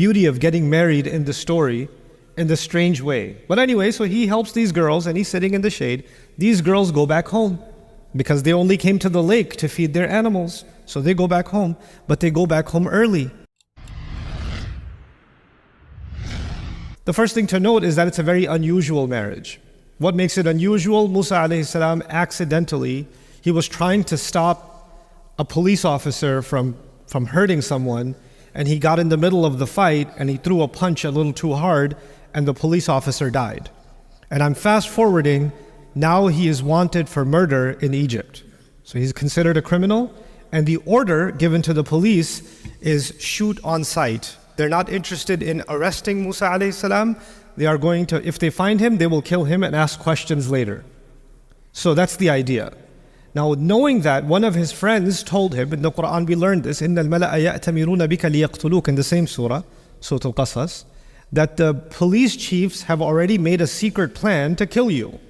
beauty of getting married in the story in this strange way. But anyway, so he helps these girls and he's sitting in the shade. These girls go back home because they only came to the lake to feed their animals. So they go back home, but they go back home early. The first thing to note is that it's a very unusual marriage. What makes it unusual? Musa alayhi salam accidentally, he was trying to stop a police officer from hurting someone, and he got in the middle of the fight and he threw a punch a little too hard and the police officer died. And I'm fast forwarding, now he is wanted for murder in Egypt. So he's considered a criminal, and the order given to the police is shoot on sight. They're not interested in arresting Musa alayhi salam. They are going to, if they find him, they will kill him and ask questions later. So that's the idea. Now, knowing that, one of his friends told him, in the Quran we learned this, إِنَّ الْمَلَأَ يَأْتَمِرُونَ بِكَ لِيَقْتُلُوكَ, in the same surah, Surah Al-Qasas, that the police chiefs have already made a secret plan to kill you.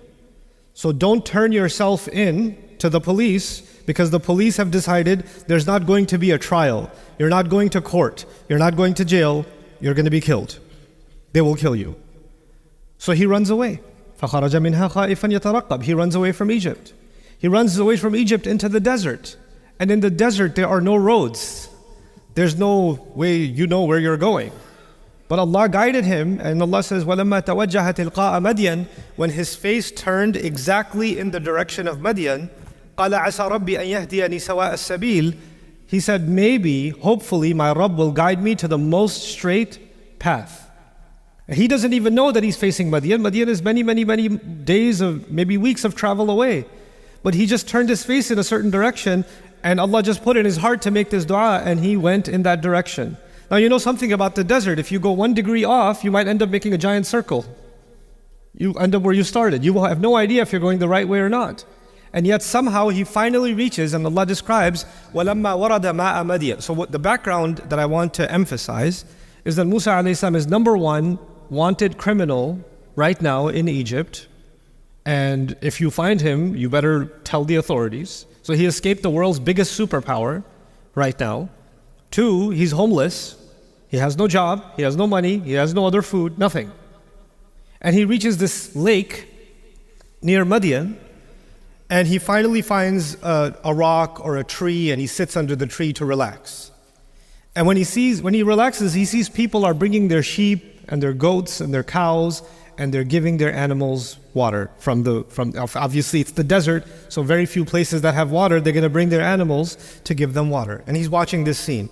So don't turn yourself in to the police, because the police have decided there's not going to be a trial. You're not going to court. You're not going to jail. You're going to be killed. They will kill you. So he runs away. فَخَرَجَ مِنْهَا خَائِفًا يَتَرَقَّبْ. He runs away from Egypt. He runs away from Egypt into the desert. And in the desert, there are no roads. There's no way you know where you're going. But Allah guided him, and Allah says, وَلَمَّا تَوَجَّهَ تِلْقَاءَ مَدْيَنَ, when his face turned exactly in the direction of Madian, قَالَ عَسَى رَبِّي أَن يَهْدِيَنِي سَوَاءَ السَّبِيلِ, he said, maybe, hopefully, my Rabb will guide me to the most straight path. He doesn't even know that he's facing Madian. Madian is many, many, many days of, maybe weeks of travel away. But he just turned his face in a certain direction, and Allah just put in his heart to make this dua, and he went in that direction. Now you know something about the desert. If you go 1 degree off, you might end up making a giant circle. You end up where you started. You will have no idea if you're going the right way or not. And yet somehow he finally reaches, and Allah describes, وَلَمَّا وَرَدَ مَاءَ مَدْيَنَ. So what the background that I want to emphasize is that Musa alayhi salam is number one wanted criminal right now in Egypt. And if you find him, you better tell the authorities. So he escaped the world's biggest superpower right now. 2, he's homeless. He has no job, he has no money, he has no other food, nothing. And he reaches this lake near Madian, and he finally finds a rock or a tree, and he sits under the tree to relax. And when he relaxes, he sees people are bringing their sheep and their goats and their cows, and they're giving their animals water from obviously it's the desert, so very few places that have water, they're going to bring their animals to give them water. And he's watching this scene.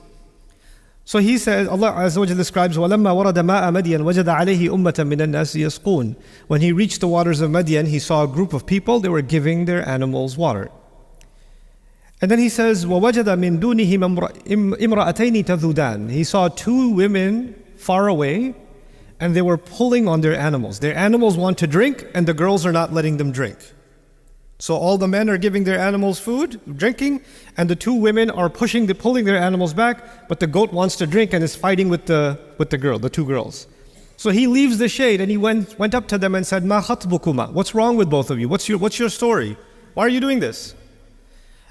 So he says, Allah Azza wa Jalla describes, وَلَمَّا وَرَدَ مَاءَ مَدْيَنَ وَجَدَ عَلَيْهِ أُمَّةً مِّنَ النَّاسِ يَسْقُونَ. When he reached the waters of Madian, he saw a group of people, they were giving their animals water. And then he says, وَوَجَدَ مِن دُونِهِمْ إِمْرَأَتَيْنِ تَذُودَانِ. He saw 2 women far away, and they were pulling on their animals. Their animals want to drink, and the girls are not letting them drink. So all the men are giving their animals food, drinking, and the 2 women are pulling their animals back, but the goat wants to drink and is fighting with the 2 girls. So he leaves the shade and he went up to them and said, "Ma khatbukuma? What's wrong with both of you? What's your story? Why are you doing this?"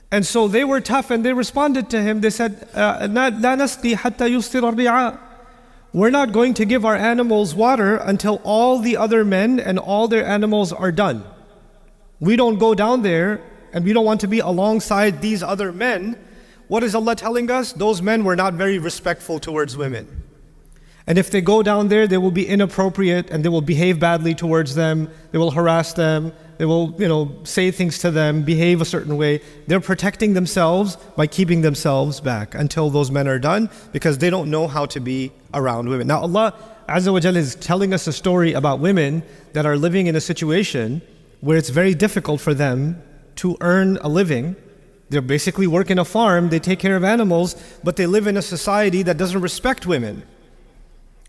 And so they were tough and they responded to him. They said, "La nasqi hatta yustir ar-ri'a." We're not going to give our animals water until all the other men and all their animals are done. We don't go down there and we don't want to be alongside these other men. What is Allah telling us? Those men were not very respectful towards women. And if they go down there, they will be inappropriate and they will behave badly towards them. They will harass them. They will, say things to them, behave a certain way. They're protecting themselves by keeping themselves back until those men are done, because they don't know how to be around women. Now Allah Azza wa Jalla is telling us a story about women that are living in a situation where it's very difficult for them to earn a living. They basically work in a farm, they take care of animals, but they live in a society that doesn't respect women.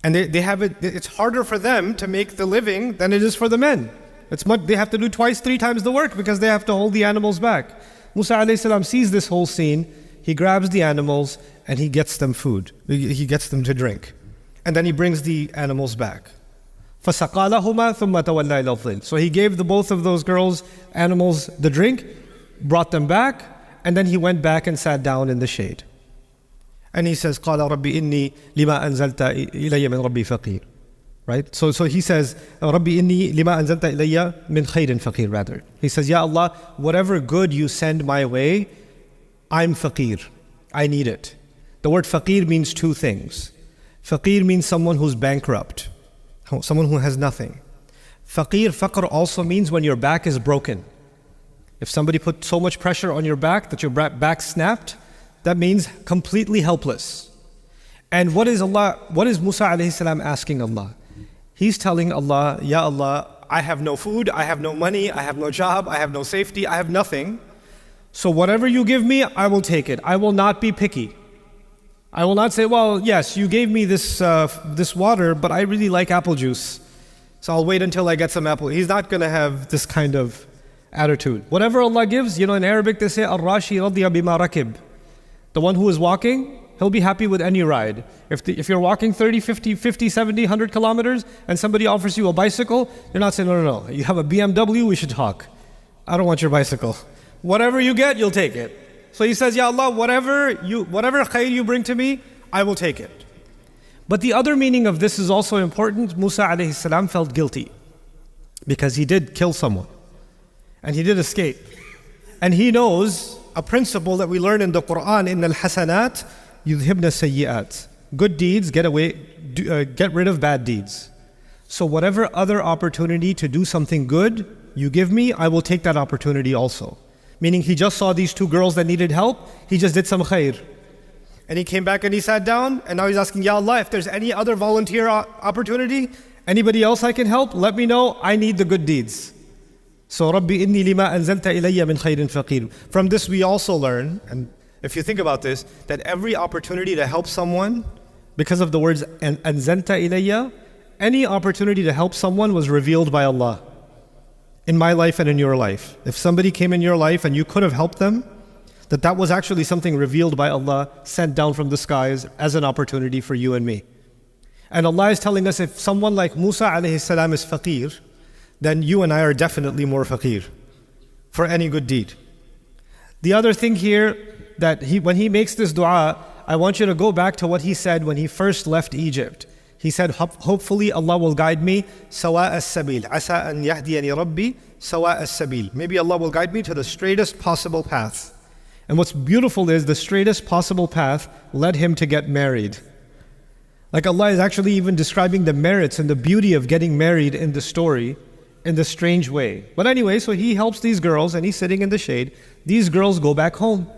And it's harder for them to make the living than it is for the men. They have to do 2, 3 times the work because they have to hold the animals back. Musa alayhi salam sees this whole scene, he grabs the animals and he gets them food. He gets them to drink. And then he brings the animals back. فَسَقَى لَهُمَا ثُمَّ تَوَلَّى إِلَى الظِّلِّ. So he gave both of those girls, animals, the drink, brought them back, and then he went back and sat down in the shade. And he says, قَالَ رَبِّ إِنِّي لِمَا أَنزَلْتَ إِلَيَّ مِنْ رَبِّي فَقِيرٌ. Right? So he says, رَبِّ إِنِّي لِمَا أَنزَلْتَ إِلَيَّ مِنْ خَيْرٍ فَقِيرٌ rather. He says, Ya Allah, whatever good you send my way, I'm faqir. I need it. The word faqir means two things. Faqir means someone who's bankrupt, someone who has nothing. Faqr also means when your back is broken. If somebody put so much pressure on your back that your back snapped, that means completely helpless. And what is Musa alayhi salam asking Allah? He's telling Allah, Ya Allah, I have no food, I have no money, I have no job, I have no safety, I have nothing. So whatever you give me, I will take it. I will not be picky. I will not say, well, yes, you gave me this water, but I really like apple juice. So I'll wait until I get some apple. He's not going to have this kind of attitude. Whatever Allah gives, in Arabic they say, Ar-Rashi radiya bima rakib. The one who is walking, he'll be happy with any ride. If you're walking 30, 50, 70, 100 kilometers and somebody offers you a bicycle, you're not saying, no. You have a BMW, we should talk. I don't want your bicycle. Whatever you get, you'll take it. So he says, Ya Allah, whatever khair you bring to me, I will take it. But the other meaning of this is also important. Musa alayhi salam felt guilty because he did kill someone and he did escape. And he knows a principle that we learn in the Quran, in al-hasanat yudhibna sayyi'at. Good deeds get rid of bad deeds. So whatever other opportunity to do something good you give me, I will take that opportunity also. Meaning he just saw these two girls that needed help, he just did some khair. And he came back and he sat down, and now he's asking, Ya Allah, if there's any other volunteer opportunity, anybody else I can help, let me know, I need the good deeds. So, Rabbi inni lima anzalta ilayya min khairin faqir. From this we also learn, and if you think about this, that every opportunity to help someone, because of the words anzalta ilayya, any opportunity to help someone was revealed by Allah. In my life and in your life. If somebody came in your life and you could have helped them, that was actually something revealed by Allah, sent down from the skies as an opportunity for you and me. And Allah is telling us, if someone like Musa alayhi salam is faqir, then you and I are definitely more faqir for any good deed. The other thing here, that when he makes this dua, I want you to go back to what he said when he first left Egypt. He said, hopefully Allah will guide me sawa as-sabil. Asa an yahdiyani rabbi sawa as-sabil. Maybe Allah will guide me to the straightest possible path. And what's beautiful is the straightest possible path led him to get married. Like Allah is actually even describing the merits and the beauty of getting married in the story in this strange way. But anyway, so he helps these girls and he's sitting in the shade. These girls go back home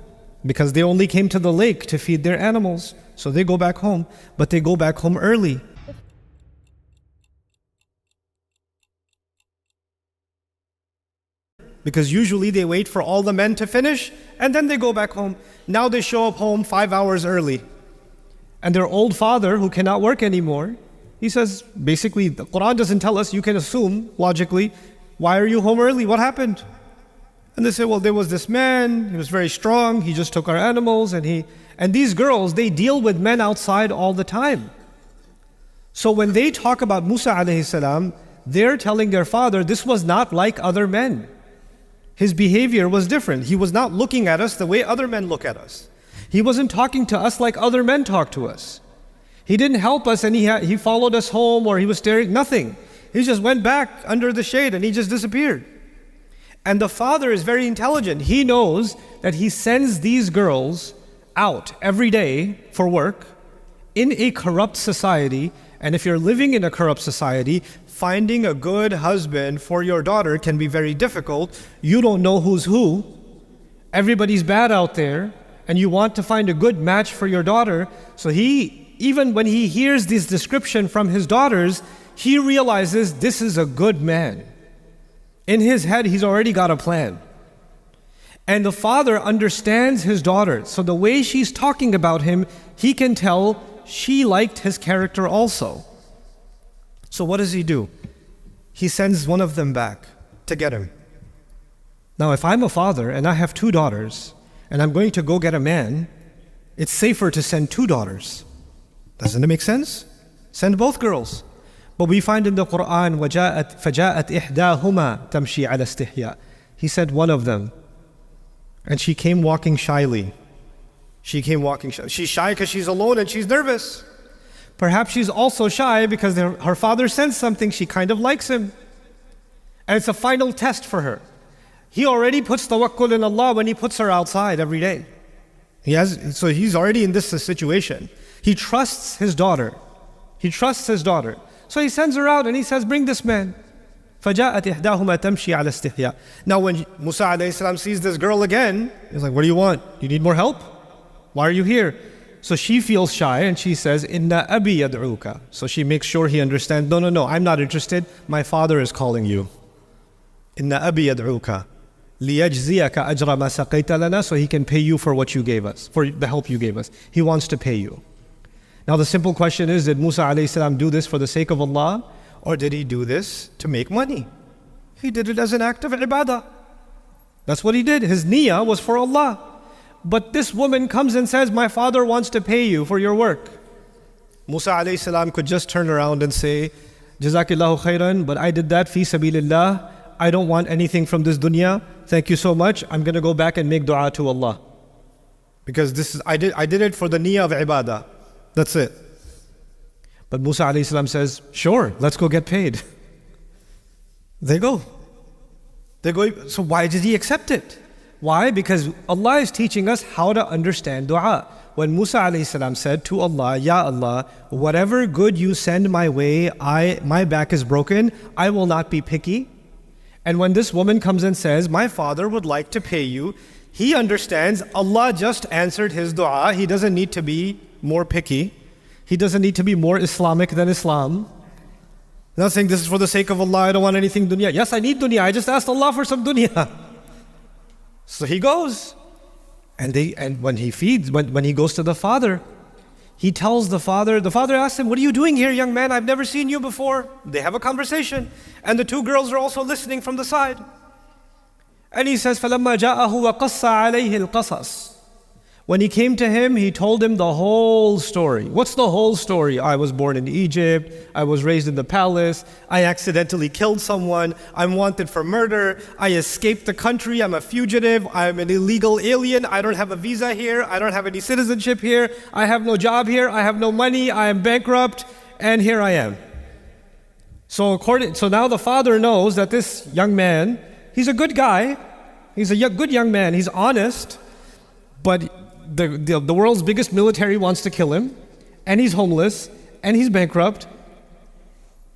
because they only came to the lake to feed their animals. So they go back home, but they go back home early. Because usually they wait for all the men to finish and then they go back home. Now they show up home 5 hours early. And their old father, who cannot work anymore, he says, basically, the Quran doesn't tell us, you can assume logically, why are you home early? What happened? And they say, well, there was this man, he was very strong, he just took our animals, and these girls, they deal with men outside all the time. So when they talk about Musa alayhi salam, they're telling their father, this was not like other men. His behavior was different. He was not looking at us the way other men look at us. He wasn't talking to us like other men talk to us. He didn't help us and he followed us home or he was staring, nothing. He just went back under the shade and he just disappeared. And the father is very intelligent. He knows that he sends these girls out every day for work in a corrupt society. And if you're living in a corrupt society, finding a good husband for your daughter can be very difficult. You don't know who's who. Everybody's bad out there. And you want to find a good match for your daughter. So even when he hears this description from his daughters, he realizes this is a good man. In his head, he's already got a plan. And the father understands his daughter. So the way she's talking about him, he can tell she liked his character also. So what does he do? He sends one of them back to get him. Now, if I'm a father and I have 2 daughters, and I'm going to go get a man, it's safer to send 2 daughters. Doesn't it make sense? Send both girls. But we find in the Quran, فَجَاءَتْ إِحْدَاهُمَا تَمْشِي عَلَى اسْتِحْيَاءٍ. He said one of them, and she came walking shyly. She came walking shy. She's shy because she's alone and she's nervous. Perhaps she's also shy because her father sensed something. She kind of likes him. And it's a final test for her. He already puts tawakkul in Allah when he puts her outside every day. So he's already in this situation. He trusts his daughter. He trusts his daughter. So he sends her out and he says, bring this man. فَجَاءَتْ إِحْدَاهُمَا تَمْشِي عَلَى استحياء. Now when Musa alayhi salam sees this girl again, he's like, what do you want? You need more help? Why are you here? So she feels shy and she says, Inna abi yad'uka. So she makes sure he understands, no, I'm not interested. My father is calling you. Inna abi yad'uka. لِيَجْزِيَكَ أَجْرَ مَا سَقَيْتَ لَنَا. So he can pay you for what you gave us, for the help you gave us. He wants to pay you. Now the simple question is, did Musa alayhi salam do this for the sake of Allah? Or did he do this to make money? He did it as an act of ibadah. That's what he did. His niyyah was for Allah. But this woman comes and says, my father wants to pay you for your work. Musa alayhi salam could just turn around and say, Jazakillahu khairan, but I did that fi sabilillah. I don't want anything from this dunya. Thank you so much. I'm going to go back and make dua to Allah. Because I did it for the niyyah of ibadah. That's it. But Musa alayhi salam says, sure, let's go get paid. They go. So why did he accept it? Why? Because Allah is teaching us how to understand dua. When Musa alayhi salam said to Allah, Ya Allah, whatever good you send my way, my back is broken, I will not be picky. And when this woman comes and says, my father would like to pay you, he understands Allah just answered his dua. He doesn't need to be more picky. He doesn't need to be more Islamic than Islam. I'm not saying this is for the sake of Allah, I don't want anything dunya. Yes, I need dunya, I just asked Allah for some dunya. So he goes. And when he feeds, when he goes to the father, he tells the father asks him, what are you doing here, young man? I've never seen you before. They have a conversation. And the two girls are also listening from the side. And he says, فَلَمَّا جَاءَهُ وَقَصَّ عَلَيْهِ الْقَصَصِ. When he came to him, he told him the whole story. What's the whole story? I was born in Egypt. I was raised in the palace. I accidentally killed someone. I'm wanted for murder. I escaped the country. I'm a fugitive. I'm an illegal alien. I don't have a visa here. I don't have any citizenship here. I have no job here. I have no money. I am bankrupt. And here I am. So now the father knows that this young man, he's a good guy. He's a good young man. He's honest. But the world's biggest military wants to kill him, and he's homeless, and he's bankrupt,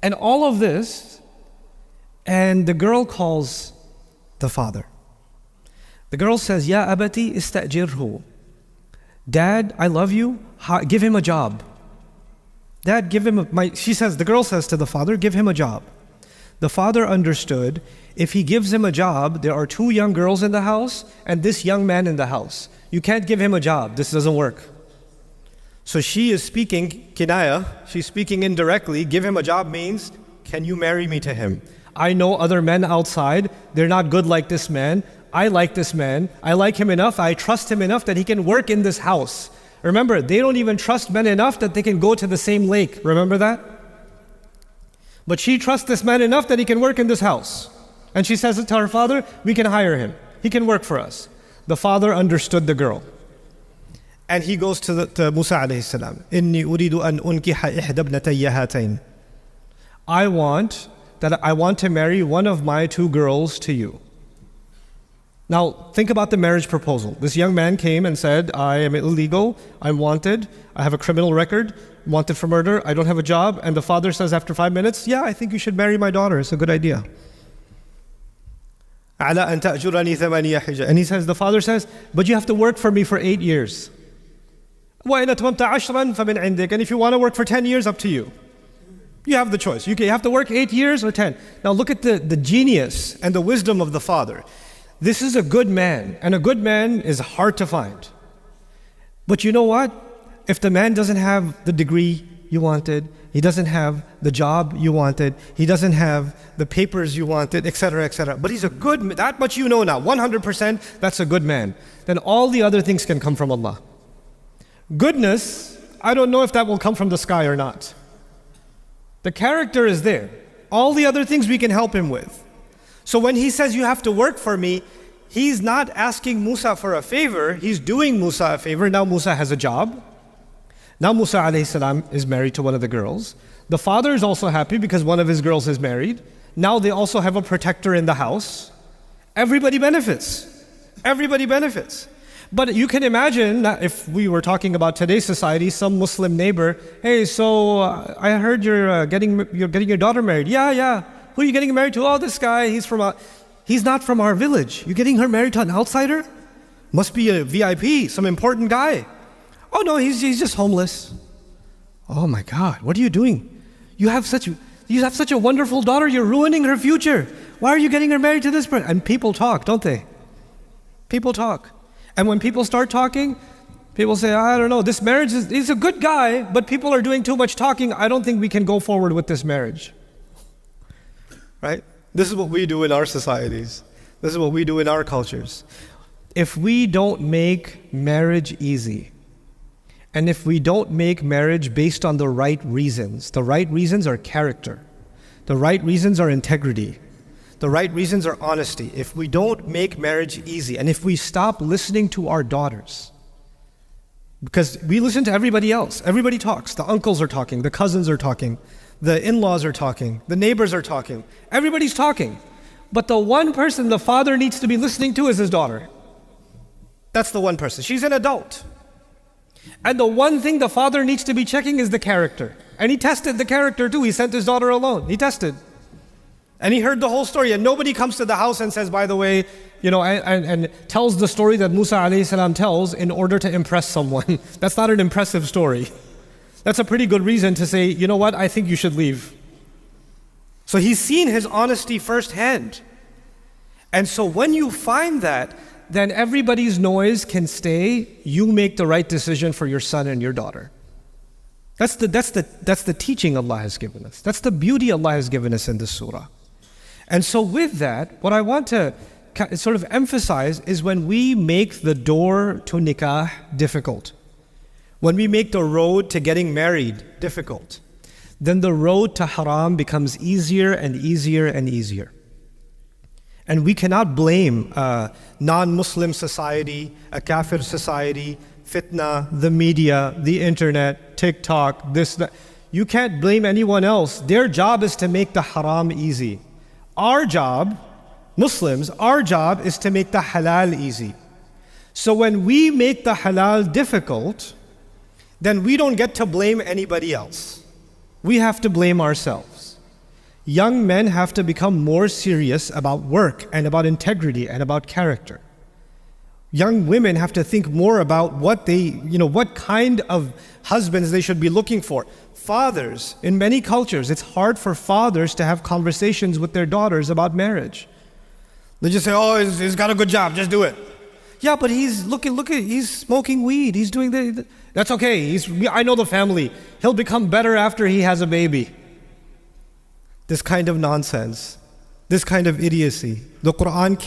and all of this, and the girl calls the father. The girl says, Ya abati istajirhu. Dad, I love you, give him a job. Dad, give him the girl says to the father, give him a job. The father understood, if he gives him a job, there are two young girls in the house, and this young man in the house. You can't give him a job. This doesn't work. So she is speaking kinaya. She's speaking indirectly. Give him a job means, can you marry me to him? I know other men outside. They're not good like this man. I like this man. I like him enough. I trust him enough that he can work in this house. Remember, they don't even trust men enough that they can go to the same lake. Remember that? But she trusts this man enough that he can work in this house. And she says it to her father, we can hire him. He can work for us. The father understood the girl. And he goes to Musa alayhi salam. Inni uridu an unkiha ihda ibnatayya hatayn. I want to marry one of my two girls to you. Now, think about the marriage proposal. This young man came and said, I am illegal, I'm wanted, I have a criminal record, wanted for murder, I don't have a job. And the father says after 5 minutes, yeah, I think you should marry my daughter, it's a good idea. And he says, the father says, but you have to work for me for 8 years. And if you want to work for 10 years, up to you. You have the choice. You have to work 8 years or 10. Now look at the genius and the wisdom of the father. This is a good man, and a good man is hard to find. But you know what? If the man doesn't have the degree you wanted, he doesn't have the job you wanted, he doesn't have the papers you wanted, etc., etc. But he's a good man, that much you know now, 100% that's a good man. Then all the other things can come from Allah. Goodness, I don't know if that will come from the sky or not. The character is there. All the other things we can help him with. So when he says you have to work for me, He's not asking Musa for a favor, he's doing Musa a favor. Now Musa has a job. Now Musa alayhi salam is married to one of the girls. The father is also happy because one of his girls is married. Now they also have a protector in the house. Everybody benefits. Everybody benefits. But you can imagine if we were talking about today's society, some Muslim neighbor, hey, so I heard you're getting your daughter married. Yeah. Who are you getting married to? Oh, this guy, he's not from our village. You're getting her married to an outsider? Must be a VIP, some important guy. Oh no, he's just homeless. Oh my God, what are you doing? You have such a wonderful daughter, you're ruining her future. Why are you getting her married to this person? And people talk, don't they? People talk. And when people start talking, people say, I don't know, this marriage he's a good guy, but people are doing too much talking. I don't think we can go forward with this marriage. Right? This is what we do in our societies. This is what we do in our cultures. If we don't make marriage easy, and if we don't make marriage based on the right reasons are character. The right reasons are integrity. The right reasons are honesty. If we don't make marriage easy, and if we stop listening to our daughters, because we listen to everybody else. Everybody talks. The uncles are talking. The cousins are talking. The in-laws are talking. The neighbors are talking. Everybody's talking. But the one person the father needs to be listening to is his daughter. That's the one person. She's an adult. And the one thing the father needs to be checking is the character. And he tested the character too. He sent his daughter alone. He tested. And he heard the whole story. And nobody comes to the house and says, by the way, and tells the story that Musa alayhi salam tells in order to impress someone. That's not an impressive story. That's a pretty good reason to say, you know what, I think you should leave. So he's seen his honesty firsthand. And so when you find that, then everybody's noise can stay. You make the right decision for your son and your daughter. That's the teaching Allah has given us. That's the beauty Allah has given us in this surah. And so with that, what I want to sort of emphasize is when we make the door to nikah difficult, when we make the road to getting married difficult, then the road to haram becomes easier and easier and easier. And we cannot blame a non-Muslim society, a kafir society, fitna, the media, the internet, TikTok, this, that. You can't blame anyone else. Their job is to make the haram easy. Our job, Muslims, our job is to make the halal easy. So when we make the halal difficult, then we don't get to blame anybody else. We have to blame ourselves. Young men have to become more serious about work and about integrity and about character. Young women have to think more about what kind of husbands they should be looking for. Fathers, in many cultures, it's hard for fathers to have conversations with their daughters about marriage. They just say, oh, he's got a good job, just do it. Yeah, but he's he's smoking weed, he's doing that. That's okay, I know the family. He'll become better after he has a baby. This kind of nonsense, this kind of idiocy. The Quran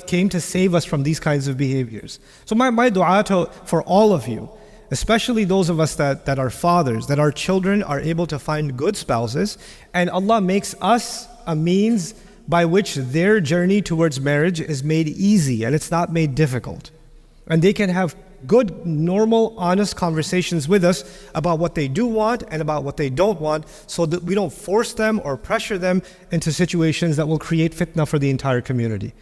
came to save us from these kinds of behaviors. So my dua for all of you, especially those of us that are fathers, that our children are able to find good spouses, and Allah makes us a means by which their journey towards marriage is made easy and it's not made difficult. And they can have good, normal, honest conversations with us about what they do want and about what they don't want, so that we don't force them or pressure them into situations that will create fitna for the entire community.